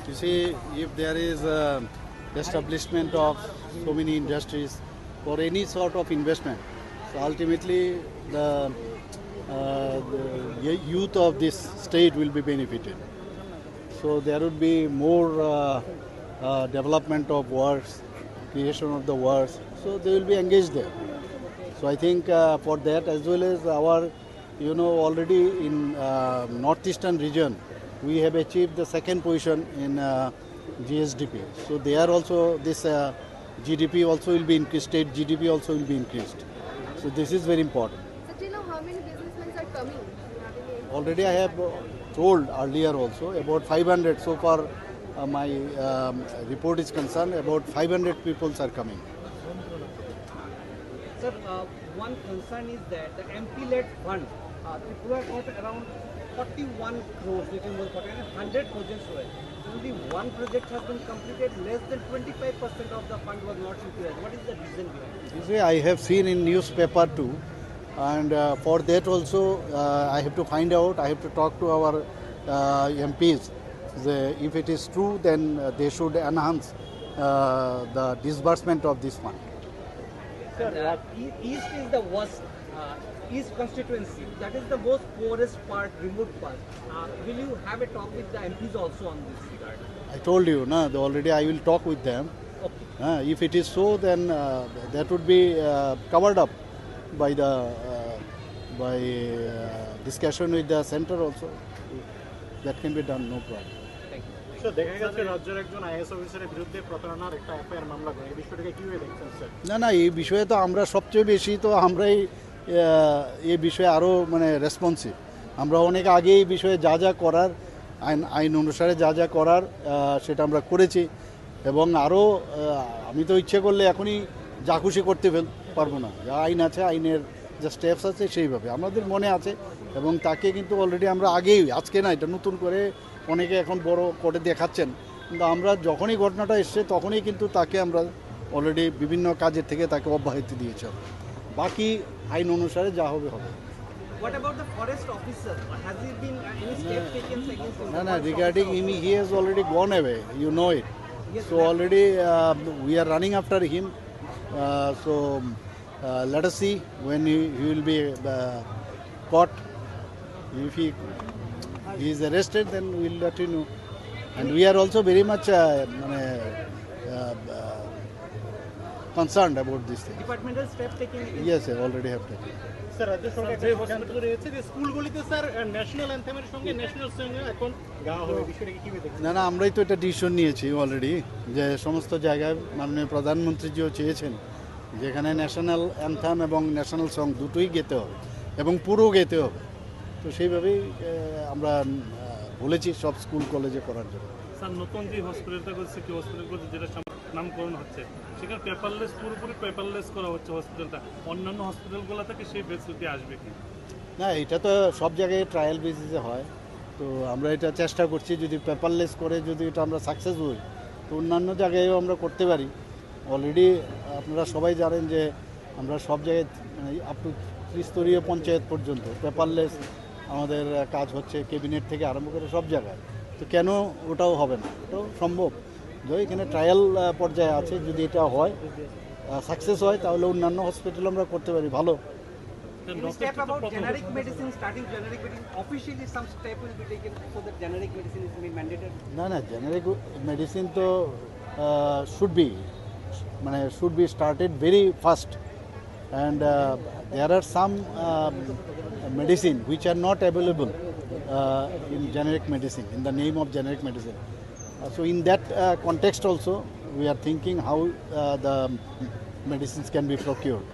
You see, if there is establishment of so many industries or any sort of investment, so ultimately the youth of this state will be benefited. So there would be more development of works, creation of the works. So they will be engaged there. So I think for that, as well as our, already in northeastern region, we have achieved the second position in GSDP. So there also this GDP also will be increased, state GDP also will be increased. So this is very important. So do you know how many businessmen are coming? Already I have told earlier also about 500 so far. My report is concerned about 500 people are coming. Sir, one concern is that the MP-led fund, Tripura got around 41 crores, little more, 100 projects were. Only one project has been completed, less than 25% of the fund was not utilized. What is the reason behind it? You see, I have seen in newspaper too, and for that also I have to find out, I have to talk to our MPs. If it is true, then they should enhance the disbursement of this fund. Sir, East is the worst, East constituency, that is the most poorest part, remote part. Will you have a talk with the MPs also on this regard? I told you, already I will talk with them. Okay. If it is so, then that would be covered up by the discussion with the center also. That can be done, no problem. Thank you. দেখা গেছে রাজ্যের একজন is অফিসারের বিরুদ্ধে প্রতারণার একটা FIR মামলা করে এই বিষয়টাকে কিভাবে দেখছেন স্যার? না এই বিষয়ে তো আমরা সবচেয়ে বেশি তো আমরাই এই বিষয়ে আরও রেসপন্সিভ। আমরা অনেক আগে এই বিষয়ে যা করার আইন অনুসারে যা করার সেটা আমরা করেছি এবং আরও আমি তো ইচ্ছে করলে এখনই যা খুশি করতে পারবো না। যা আইন আছে, আইনের যা স্টেপস আছে সেইভাবে আমাদের মনে আছে এবং তাকে কিন্তু অলরেডি আমরা আগেই, আজকে না, এটা নতুন করে অনেকে এখন বড় করে দেখাচ্ছেন, কিন্তু আমরা যখনই ঘটনাটা এসছে তখনই কিন্তু তাকে আমরা অলরেডি বিভিন্ন কাজের থেকে তাকে অব্যাহতি দিয়েছি। বাকি আইন অনুসারে যা হবে হবে। What about the forest officer? Has he been any step taken against him? No, regarding him, he has already gone away, you know it. Yes, So already we are running after him. So let us see when he will be caught. If he is arrested, then we will let you know. And we are also very much concerned about this thing. Departmental step taken against Yes, I already have taken. Sir, রাজ্য সরকার একটা সিদ্ধান্ত রয়েছে যে স্কুলগুলিতে sir national অ্যানথেমের সঙ্গে national সঙ্গে এখন গাওয়া হবে, বিষয়টাকে কিভাবে দেখছেন? না আমরাই তো এটা ডিসিশন নিয়েছি অলরেডি, যে সমস্ত জায়গায় মাননীয় প্রধানমন্ত্রীজিও চেয়েছেন যেখানে ন্যাশনাল অ্যানথাম এবং ন্যাশনাল সং দুটোই গেতে হবে এবং পুরো গেতে হবে। তো সেইভাবেই আমরা বলেছি সব স্কুল কলেজে করার জন্য। স্যার, নতুন যে হসপিটালটা করছে, কি হসপিটাল করছে, যেটা নামকরণ হচ্ছে, সেখানে পেপারলেস, পুরোপুরি পেপারলেস করা হচ্ছে হসপিটালটা। অন্যান্য হসপিটালগুলো থেকে সেই ফেসিলিটি আসবে কি না, এটা তো সব জায়গায় ট্রায়াল বেসিসে হয়। তো আমরা এটা চেষ্টা করছি, যদি পেপারলেস করে যদি এটা আমরা সাকসেস হই তো অন্যান্য জায়গায়ও আমরা করতে পারি। অলরেডি আপনারা সবাই জানেন যে আমরা সব জায়গায় আপ টু ত্রিস্তরীয় পঞ্চায়েত পর্যন্ত পেপারলেস আমাদের কাজ হচ্ছে, ক্যাবিনেট থেকে আরম্ভ করে সব জায়গায়। তো কেন ওটাও হবে না? ওটাও সম্ভব। যদি এখানে ট্রায়াল পর্যায়ে আছে, যদি এটা হয়, সাকসেস হয়, তাহলে অন্যান্য হসপিটাল আমরা করতে পারি ভালো। Any step about generic medicine, starting generic medicine, officially some step will be taken so that generic medicine is made mandatory? না জেনারিক মেডিসিন তো should be started very fast, and there are some medicine which are not available in generic medicine, in the name of generic medicine. So in that context also we are thinking how the medicines can be procured.